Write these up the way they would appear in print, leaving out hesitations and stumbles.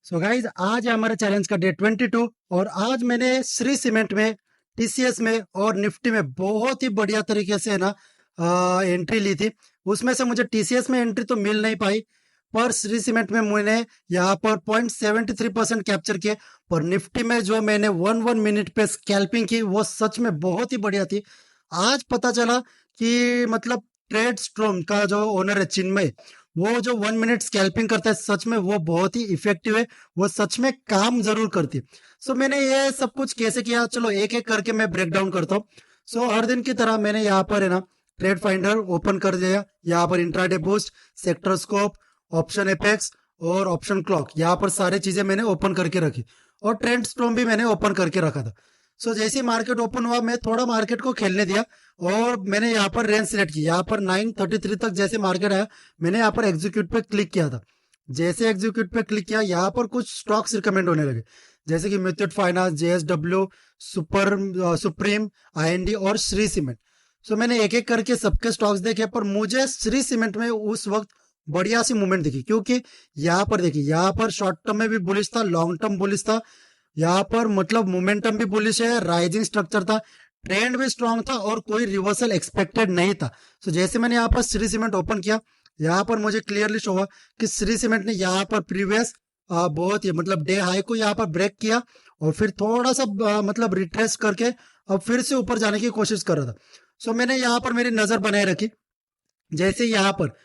So guys आज है हमारे चैलेंज का डे 22 और आज मैंने श्री सीमेंट में टीसीएस में और निफ्टी में बहुत ही बढ़िया तरीके से ना एंट्री ली थी। उसमें से मुझे टीसीएस में एंट्री तो मिल नहीं पाई, पर श्री सीमेंट में मैंने यहाँ पर 0.73% कैप्चर किए। और निफ्टी में जो मैंने 1 मिनट पे स्कैल्पिंग की वो सच में बहुत ही बढ़िया थी। आज पता चला कि मतलब ट्रेड स्ट्रॉम का जो ओनर है चिन्मय, वो जो 1 मिनट स्कैल्पिंग करता है सच में वो बहुत ही इफेक्टिव है, वो सच में काम जरूर करती है। सो मैंने ये सब कुछ कैसे किया, चलो एक एक करके मैं ब्रेक डाउन करता हूँ। सो हर दिन की तरह मैंने यहाँ पर है ना ट्रेड फाइंडर ओपन कर दिया। यहाँ पर intraday boost, sector scope, option apex और ऑप्शन क्लॉक, यहाँ पर सारी चीजें मैंने ओपन करके रखी और ट्रेंड स्टॉर्म भी मैंने ओपन करके रखा था। सो जैसे मार्केट ओपन हुआ मैं थोड़ा मार्केट को खेलने दिया और मैंने यहाँ पर रेंज सिलेक्ट की। यहाँ पर 933 तक जैसे मार्केट आया मैंने यहाँ पर एग्जीक्यूट पे क्लिक किया था। जैसे एग्जीक्यूट पे क्लिक किया यहाँ पर कुछ स्टॉक्स रिकमेंड होने लगे, जैसे कि mutual finance, JSW, supreme, IND और श्री सीमेंट। सो मैंने एक एक करके सबके स्टॉक्स देखे, पर मुझे श्री सीमेंट में उस वक्त बढ़िया सी मूवमेंट दिखी, क्योंकि यहाँ पर देखिए यहाँ पर शॉर्ट टर्म में भी बुलिश था, लॉन्ग टर्म बुलिश था। यहाँ पर मतलब मोमेंटम भी बुलिश है, राइजिंग स्ट्रक्चर था, ट्रेंड भी स्ट्रांग था और कोई रिवर्सल एक्सपेक्टेड नहीं था। सो जैसे मैंने यहाँ पर श्री सीमेंट ओपन किया, यहाँ पर मुझे क्लियरली शो हुआ कि श्री सीमेंट ने यहाँ पर प्रीवियस बहुत ही मतलब डे हाई को यहाँ पर ब्रेक किया और फिर थोड़ा सा मतलब रिट्रेस करके अब फिर से ऊपर जाने की कोशिश कर रहा था। सो मैंने यहाँ पर मेरी नजर बनाए रखी। जैसे यहाँ पर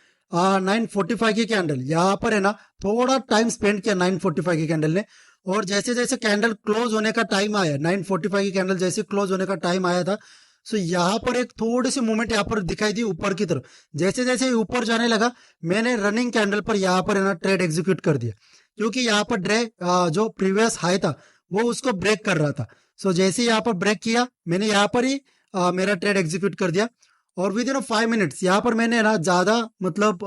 945 की कैंडल यहाँ पर है ना थोड़ा टाइम स्पेंड किया 945 की कैंडल ने, और जैसे जैसे कैंडल क्लोज होने का टाइम आया, 945 की कैंडल जैसे क्लोज होने का टाइम आया था, सो यहाँ पर एक थोड़ी सी मूवमेंट यहाँ पर दिखाई दी ऊपर की तरफ। जैसे जैसे ऊपर जाने लगा मैंने रनिंग कैंडल पर यहाँ पर है ना ट्रेड एग्जीक्यूट कर दिया, क्योंकि यहाँ पर जो प्रीवियस हाई था वो उसको ब्रेक कर रहा था। सो जैसे यहाँ पर ब्रेक किया मैंने यहाँ पर ही मेरा ट्रेड एग्जीक्यूट कर दिया। और विद इन 5 मिनट्स यहाँ पर मैंने ना ज्यादा मतलब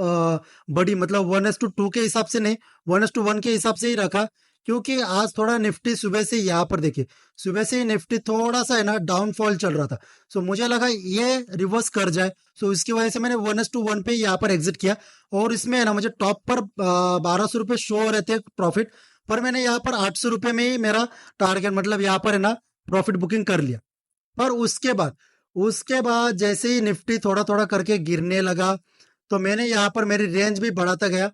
बड़ी मतलब 1:2 के हिसाब से नहीं, 1:1 के हिसाब से ही रखा, क्योंकि आज थोड़ा निफ्टी सुबह से यहाँ पर देखिए सुबह से ही निफ्टी थोड़ा सा है ना डाउनफॉल चल रहा था। सो मुझे लगा ये रिवर्स कर जाए, सो इसकी वजह से मैंने 1:1 पे यहाँ पर एग्जिट किया। और इसमें है ना मुझे टॉप पर 1200 रुपये शो हो रहे थे प्रॉफिट, पर मैंने यहाँ पर 800 रुपये में ही मेरा टारगेट मतलब यहाँ पर है ना प्रॉफिट बुकिंग कर लिया। पर उसके बाद जैसे ही निफ्टी थोड़ा थोड़ा करके गिरने लगा तो मैंने यहाँ पर मेरी रेंज भी बढ़ाता गया।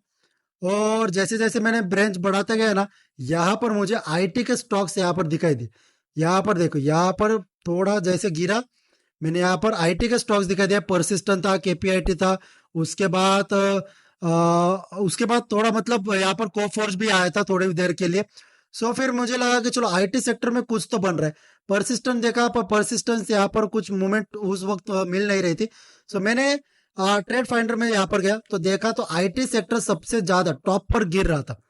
और जैसे जैसे मैंने रेंज बढ़ाता गया ना, यहाँ पर मुझे आईटी के स्टॉक्स यहाँ पर दिखाई दिए। यहाँ पर देखो यहाँ पर थोड़ा जैसे गिरा मैंने यहाँ पर आईटी के स्टॉक्स दिखाई दिया, परसिस्टेंट था, केपीआईटी था। उसके बाद उसके बाद थोड़ा मतलब यहाँ पर कोफोर्ज भी आया था थोड़ी देर के लिए। सो फिर मुझे लगा कि चलो आईटी सेक्टर में कुछ तो बन रहा है। परसिस्टेंट देखा, पर परसिस्टेंस यहाँ पर कुछ मूवमेंट उस वक्त मिल नहीं रही थी। सो मैंने ट्रेड फाइंडर में यहाँ पर गया तो देखा तो आईटी सेक्टर सबसे ज्यादा टॉप पर गिर रहा था।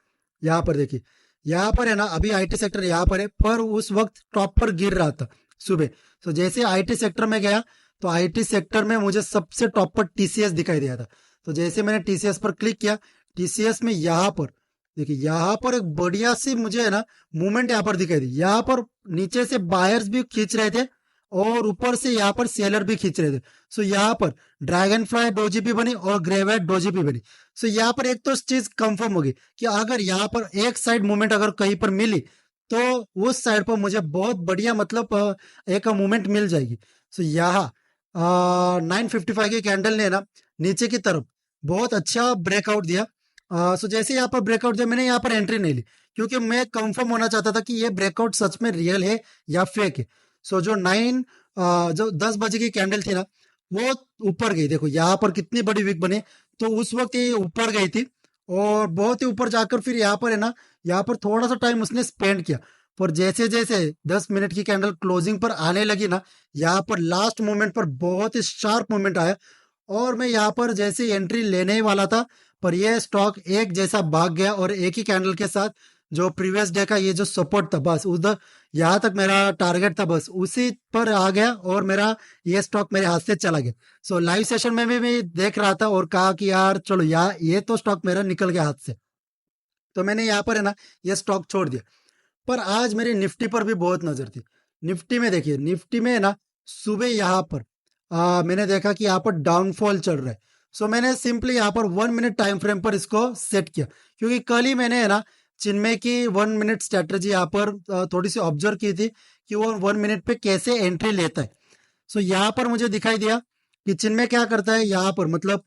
यहाँ पर देखिए यहाँ पर है ना अभी आईटी सेक्टर यहाँ पर है, पर उस वक्त टॉप पर गिर रहा था सुबह। तो जैसे आईटी सेक्टर में गया तो आईटी सेक्टर में मुझे सबसे टॉप पर टीसीएस दिखाई दिया था। तो जैसे मैंने टीसीएस पर क्लिक किया, टीसीएस में यहाँ पर देखिए यहाँ पर एक बढ़िया सी मुझे है ना मूवमेंट यहाँ पर दिखाई दी। यहाँ पर नीचे से बायर्स भी खींच रहे थे और ऊपर से यहाँ पर सेलर भी खींच रहे थे। सो यहाँ पर ड्रैगन फ्लाई डोजी भी बनी और ग्रेवेट डोजी भी बनी। सो यहाँ पर एक तो चीज कंफर्म होगी कि अगर यहाँ पर एक साइड मूवमेंट अगर कहीं पर मिली तो उस साइड पर मुझे बहुत बढ़िया मतलब एक मूवमेंट मिल जाएगी। सो यहाँ 955 की कैंडल ने ना नीचे की तरफ बहुत अच्छा ब्रेकआउट दिया। सो जैसे यहाँ पर ब्रेकआउट दिया मैंने यहाँ पर एंट्री नहीं ली, क्योंकि मैं कंफर्म होना चाहता था कि ये ब्रेकआउट सच में रियल है या फेक है। सो जो 10 बजे की कैंडल थी ना वो ऊपर गई, देखो यहाँ पर कितनी बड़ी विक बनी, तो उस वक्त ये ऊपर गई थी और बहुत ही ऊपर जाकर फिर यहाँ पर है ना यहाँ पर थोड़ा सा टाइम उसने स्पेंड किया। पर जैसे जैसे 10 मिनट की कैंडल क्लोजिंग पर आने लगी ना, यहाँ पर लास्ट मोमेंट पर बहुत ही शार्प मोमेंट आया और मैं यहाँ पर जैसे एंट्री लेने ही वाला था, पर यह स्टॉक एक जैसा भाग गया और एक ही कैंडल के साथ जो प्रीवियस डे का ये जो सपोर्ट था बस उधर यहाँ तक मेरा टारगेट था बस उसी पर आ गया और मेरा ये स्टॉक मेरे हाथ से चला गया। सो लाइव सेशन में भी मैं देख रहा था और कहा कि यार चलो यार ये तो स्टॉक मेरा निकल गया हाथ से, तो मैंने यहाँ पर है ना ये स्टॉक छोड़ दिया। पर आज मेरी निफ्टी पर भी बहुत नजर थी। निफ्टी में देखिए निफ्टी में है ना सुबह यहाँ पर मैंने देखा कि यहाँ पर डाउनफॉल चल रहा है। सो मैंने सिंपली यहाँ पर 1 मिनट टाइम फ्रेम पर इसको सेट किया, क्योंकि कल ही मैंने है ना चिन्मय की 1 मिनट स्ट्रेटजी यहाँ पर थोड़ी सी ऑब्जर्व की थी कि वो 1 मिनट पे कैसे एंट्री लेता है। सो यहाँ पर मुझे दिखाई दिया कि चिन्मय क्या करता है यहाँ पर, मतलब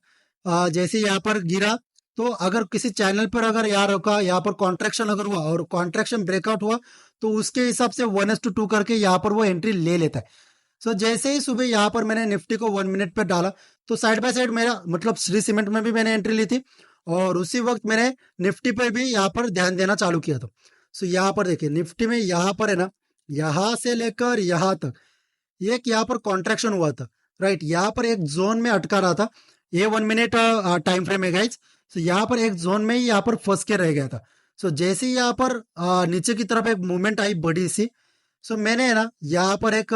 जैसे यहाँ पर गिरा तो अगर किसी चैनल पर अगर यहाँ रुका, यहाँ पर कॉन्ट्रैक्शन अगर हुआ और कॉन्ट्रैक्शन ब्रेकआउट हुआ तो उसके हिसाब से 1:2 करके यहाँ पर वो एंट्री ले लेता है। सो जैसे ही सुबह यहाँ पर मैंने निफ्टी को 1 मिनट पे डाला तो साइड बाय साइड मेरा मतलब श्री सीमेंट में भी मैंने एंट्री ली थी और उसी वक्त मैंने निफ्टी पर भी यहाँ पर ध्यान देना चालू किया था। सो यहाँ पर देखिए निफ्टी में यहाँ पर है ना, यहाँ से लेकर यहाँ तक एक यहाँ पर कॉन्ट्रैक्शन हुआ था, राइट। यहाँ पर एक जोन में अटका रहा था, ये 1 मिनट टाइम फ्रेम है गाइज। सो यहाँ पर एक जोन में ही यहाँ पर फंस के रह गया था। सो जैसे ही यहाँ पर नीचे की तरफ एक मूवमेंट आई बड़ी सी, सो मैंने है ना यहाँ पर एक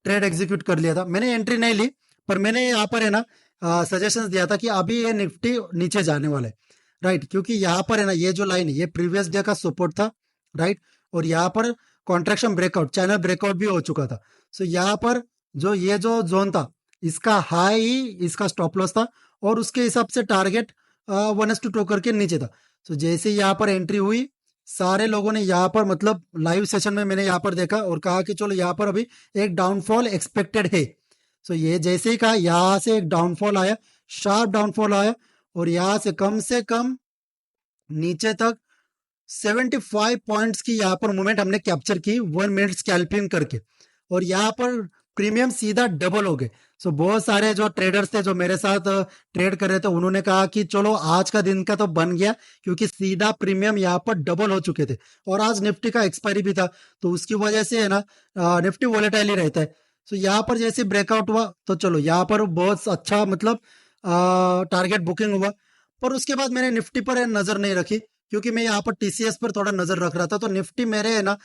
ट्रेड एग्जीक्यूट कर लिया था। मैंने एंट्री नहीं ली पर मैंने यहाँ पर है ना सजेशंस दिया था कि अभी ये निफ्टी नीचे जाने वाला है, राइट। क्योंकि यहाँ पर है ना ये जो लाइन है ये प्रीवियस डे का सपोर्ट था, राइट। और यहाँ पर कॉन्ट्रैक्शन ब्रेकआउट, चैनल ब्रेकआउट भी हो चुका था। सो यहाँ पर जो ये जो जोन था इसका हाई ही इसका स्टॉप लॉस था और उसके हिसाब से टारगेट 1:2 करके नीचे था। सो जैसे यहाँ पर एंट्री हुई सारे लोगों ने यहाँ पर मतलब लाइव सेशन में मैंने यहाँ पर देखा और कहा कि चलो यहाँ पर अभी एक डाउनफॉल एक्सपेक्टेड है। सो ये जैसे ही कहा यहाँ से एक डाउनफॉल आया, शार्प डाउनफॉल आया और यहाँ से कम नीचे तक 75 पॉइंट्स की यहाँ पर मूवमेंट हमने कैप्चर की 1 मिनट स्कैल्पिंग करके और यहाँ पर प्रीमियम सीधा डबल हो गए। सो बहुत सारे जो ट्रेडर्स थे जो मेरे साथ ट्रेड कर रहे थे उन्होंने कहा कि चलो आज का दिन का तो बन गया क्योंकि सीधा प्रीमियम यहाँ पर डबल हो चुके थे और आज निफ्टी का एक्सपायरी भी था तो उसकी वजह से है ना निफ्टी वोलेटाइल ही रहता है। सो यहाँ पर जैसे ब्रेकआउट हुआ तो चलो यहाँ पर बहुत अच्छा मतलब टारगेट बुकिंग हुआ। पर उसके बाद मैंने निफ्टी पर नजर नहीं रखी क्योंकि मैं यहाँ पर टीसीएस पर थोड़ा नजर रख रहा था तो निफ्टी मेरे है ना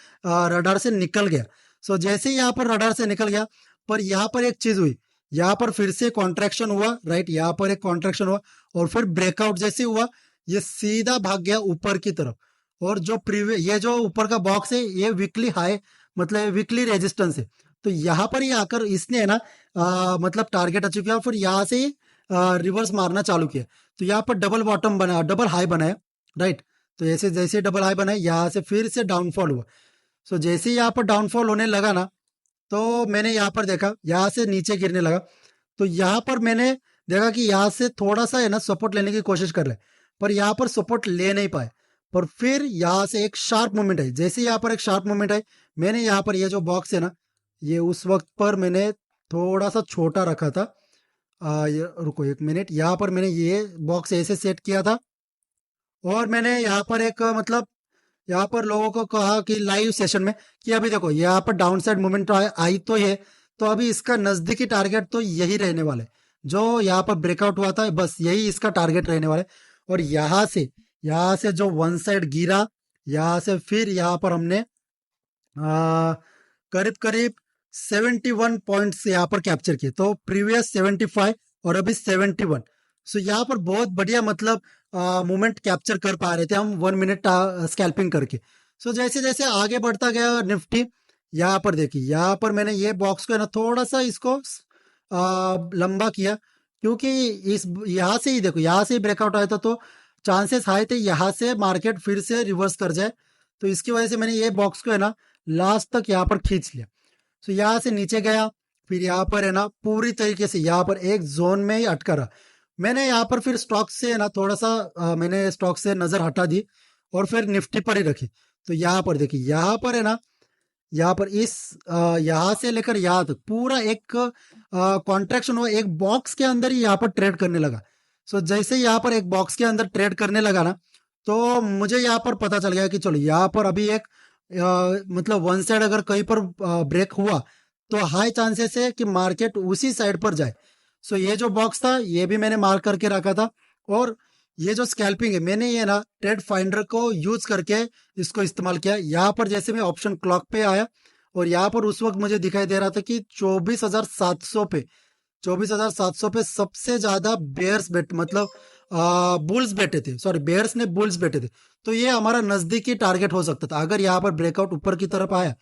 रडार से निकल गया। सो जैसे ही यहाँ पर रडार से निकल गया पर यहाँ पर एक चीज हुई, यहाँ पर फिर से कॉन्ट्रैक्शन हुआ, राइट। यहाँ पर एक कॉन्ट्रैक्शन हुआ और फिर ब्रेकआउट जैसे हुआ ये सीधा भाग गया ऊपर की तरफ और जो प्रीवियस ये जो ऊपर का बॉक्स है ये वीकली हाई मतलब वीकली रेजिस्टेंस है। तो यहाँ पर ही आकर इसने है ना मतलब टारगेट अचीव किया फिर यहाँ से ही रिवर्स मारना चालू किया। तो यहाँ पर डबल बॉटम बना, डबल हाई बनाया, राइट। तो ऐसे जैसे डबल हाई बनाया यहाँ से फिर से डाउनफॉल हुआ। सो जैसे ही यहाँ पर डाउनफॉल होने लगा ना तो मैंने यहाँ पर देखा यहाँ से नीचे गिरने लगा तो यहाँ पर मैंने देखा कि यहाँ से थोड़ा सा है ना सपोर्ट लेने की कोशिश कर रहे पर यहाँ पर सपोर्ट ले नहीं पाए। पर फिर यहाँ से एक शार्प मूवमेंट आई, जैसे यहाँ पर एक शार्प मूवमेंट आई मैंने यहाँ पर ये जो बॉक्स है ना ये उस वक्त पर मैंने थोड़ा सा छोटा रखा था। रुको 1 मिनट, यहाँ पर मैंने ये बॉक्स ऐसे सेट किया था और मैंने यहाँ पर एक मतलब यहाँ पर लोगों को कहा कि लाइव सेशन में कि अभी देखो यहाँ पर डाउन साइड मूवमेंट आई तो है तो अभी इसका नजदीकी टारगेट तो यही रहने वाले जो यहाँ पर ब्रेकआउट हुआ था, बस यही इसका टारगेट रहने वाले। और यहाँ से जो वन साइड गिरा यहाँ से फिर यहाँ पर हमने करीब करीब 71 पॉइंट्स यहाँ पर कैप्चर किए तो प्रीवियस 75 और अभी 71। सो यहाँ पर बहुत बढ़िया मतलब मूवमेंट कैप्चर कर पा रहे थे हम 1 मिनट स्कैल्पिंग करके। सो जैसे जैसे आगे बढ़ता गया निफ्टी, यहाँ पर देखिए यहाँ पर मैंने ये बॉक्स को है ना थोड़ा सा इसको लंबा किया क्योंकि इस यहाँ से ही देखो यहाँ से ही ब्रेकआउट आया था तो चांसेस हाई थे यहाँ से मार्केट फिर से रिवर्स कर जाए। तो इसकी वजह से मैंने ये बॉक्स को है ना लास्ट तक यहाँ पर खींच लिया। सो यहाँ से नीचे गया फिर यहाँ पर है ना पूरी तरीके से यहाँ पर एक जोन में ही अटका रहा। मैंने यहाँ पर फिर स्टॉक से ना थोड़ा सा मैंने स्टॉक से नजर हटा दी और फिर निफ्टी पर ही रखी। तो यहाँ पर देखिए यहाँ पर है ना यहाँ पर इस यहाँ से लेकर यहाँ तक पूरा एक कॉन्ट्रैक्शन हुआ, एक बॉक्स के अंदर ही यहाँ पर ट्रेड करने लगा। सो जैसे यहाँ पर एक बॉक्स के अंदर ट्रेड करने लगा ना तो मुझे यहाँ पर पता चल गया कि चलो यहाँ पर अभी एक मतलब वन साइड अगर कहीं पर ब्रेक हुआ तो हाई चांसेस है कि मार्केट उसी साइड पर जाए। सो ये जो बॉक्स था ये भी मैंने मार्क करके रखा था और ये जो स्कैल्पिंग है मैंने ये ना ट्रेड फाइंडर को यूज करके इसको इस्तेमाल किया। यहाँ पर जैसे मैं ऑप्शन क्लॉक पे आया और यहाँ पर उस वक्त मुझे दिखाई दे रहा था कि 24,700 पे सबसे ज्यादा बेयर्स बैठ मतलब बुल्स बैठे थे, सॉरी बेयर्स ने बुल्स बैठे थे। तो ये हमारा नजदीकी टारगेट हो सकता था अगर यहाँ पर ब्रेकआउट ऊपर की तरफ आया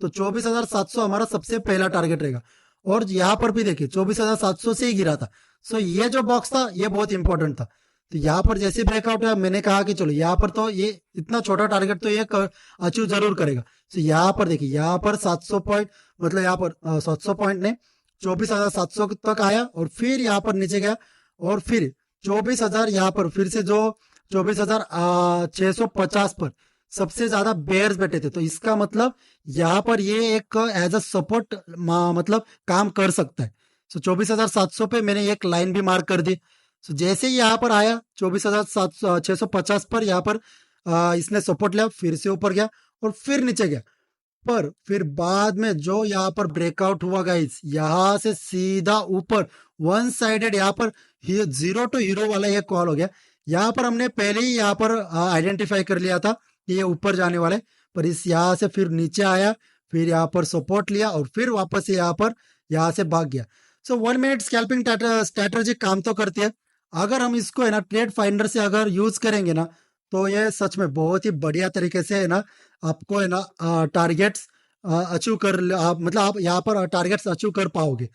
तो 24,700 हमारा सबसे पहला टारगेट रहेगा। और यहाँ पर भी देखिए 24,700 से ही गिरा था। सो ये जो बॉक्स था ये बहुत इंपॉर्टेंट था। तो यहाँ पर जैसे ब्रेकआउट है मैंने कहा कि चलो यहाँ पर तो ये इतना छोटा टारगेट तो ये अचीव जरूर करेगा। तो यहाँ पर देखिए यहाँ पर 700 पॉइंट, मतलब यहाँ पर 700 पॉइंट ने 24,700 तक आया और फिर यहाँ पर नीचे गया और फिर 24,000 यहाँ पर फिर से जो 24,650 पर सबसे ज्यादा बेयर्स बैठे थे। तो इसका मतलब यहाँ पर ये एक एज अ सपोर्ट मतलब काम कर सकता है। सो 24,700 पे मैंने एक लाइन भी मार्क कर दी। सो जैसे ही यहाँ पर आया 24,650 पर यहाँ पर इसने सपोर्ट लिया, फिर से ऊपर गया और फिर नीचे गया। पर फिर बाद में जो यहाँ पर ब्रेकआउट हुआ गाइस, यहाँ से सीधा ऊपर वन साइडेड यहाँ पर जीरो टू हीरो वाला ये कॉल हो गया। यहाँ पर हमने पहले ही यहाँ पर आइडेंटिफाई कर लिया था कि ये ऊपर जाने वाले, पर इस यहाँ से फिर नीचे आया, फिर यहाँ पर सपोर्ट लिया और फिर वापस यहाँ से भाग गया। सो 1 मिनट स्कैल्पिंग स्ट्रेटजी काम तो करती है। अगर हम इसको है ना ट्रेड फाइंडर से अगर यूज करेंगे ना, तो ये सच में बहुत ही बढ़िया तरीके से है ना आपको है ना टारगेट्स अचीव कर आप, मतलब आप यहाँ पर टारगेट्स अचीव कर पाओगे।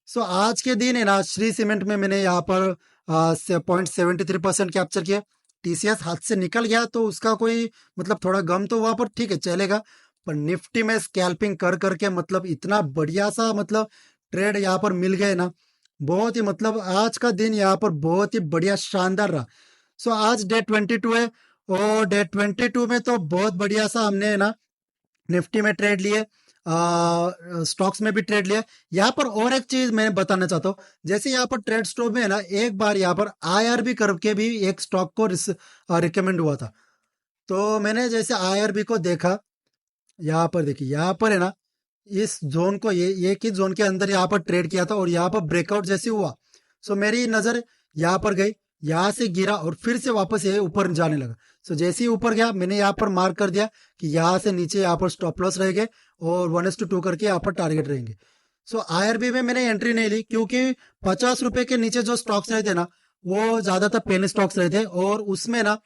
सो आज के दिन है ना श्री सीमेंट में मैंने यहाँ पर 0.73% कैप्चर किया। टीसीएस हाथ से निकल गया तो उसका कोई मतलब थोड़ा गम तो हुआ, पर ठीक है चलेगा। पर निफ्टी में स्कैल्पिंग कर करके मतलब इतना बढ़िया सा मतलब ट्रेड यहाँ पर मिल गए ना, बहुत ही मतलब आज का दिन यहाँ पर बहुत ही बढ़िया शानदार रहा। सो आज डे 22 है और डे 22 में तो बहुत बढ़िया सा हमने है ना निफ्टी में ट्रेड लिए, स्टॉक्स में भी ट्रेड लिया। यहाँ पर और एक चीज मैं बताना चाहता हूँ, जैसे यहाँ पर ट्रेड स्टॉप में है ना एक बार यहाँ पर आईआरबी करके भी एक स्टॉक को रिकमेंड हुआ था। तो मैंने जैसे आईआरबी को देखा, यहाँ पर देखिए यहाँ पर है ना इस जोन को ये एक ही जोन के अंदर यहाँ पर ट्रेड किया था और यहाँ पर ब्रेकआउट जैसे हुआ। सो मेरी नजर यहाँ पर गई, यहाँ से गिरा और फिर से वापस ये ऊपर जाने लगा। सो जैसे ही ऊपर गया मैंने यहाँ पर मार्क कर दिया कि यहाँ से नीचे यहाँ पर स्टॉप लॉस रहेंगे और 1:2 करके यहाँ पर टारगेट रहेंगे। सो आईआरबी में मैंने एंट्री नहीं ली क्योंकि 50 रुपए के नीचे जो स्टॉक्स रहे थे ना वो ज्यादातर पेनी स्टॉक्स रहे थे और उसमें ना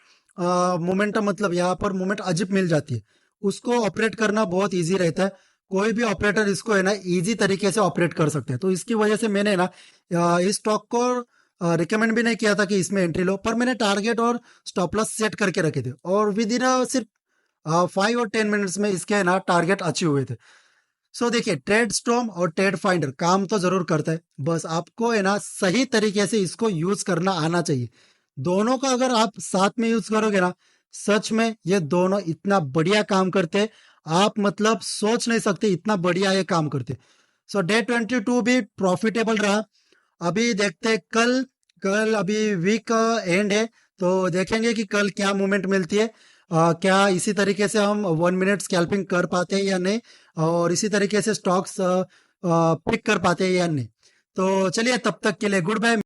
मोमेंटम मतलब यहाँ पर मोमेंट अजीब मिल जाती है, उसको ऑपरेट करना बहुत ईजी रहता है। कोई भी ऑपरेटर इसको है ना इजी तरीके से ऑपरेट कर सकते हैं। तो इसकी वजह से मैंने ना इस स्टॉक को रिकमेंड भी नहीं किया था कि इसमें एंट्री लो, पर मैंने टारगेट और स्टॉप लॉस सेट करके रखे थे और विद इन सिर्फ 5 और 10 मिनट्स में इसके है ना टारगेट अचीव हुए थे। सो देखिए ट्रेड स्टॉर्म और ट्रेड फाइंडर काम तो जरूर करता है, बस आपको है ना सही तरीके से इसको यूज करना आना चाहिए। दोनों का अगर आप साथ में यूज करोगे ना, सच में ये दोनों इतना बढ़िया काम करते हैं, आप मतलब सोच नहीं सकते इतना बढ़िया ये काम करते। सो डे 22 भी प्रॉफिटेबल रहा। अभी देखते हैं कल, अभी वीक एंड है तो देखेंगे कि कल क्या मूवमेंट मिलती है। क्या इसी तरीके से हम 1 मिनट स्कैल्पिंग कर पाते हैं या नहीं, और इसी तरीके से स्टॉक्स पिक कर पाते हैं या नहीं। तो चलिए तब तक के लिए गुड बाय।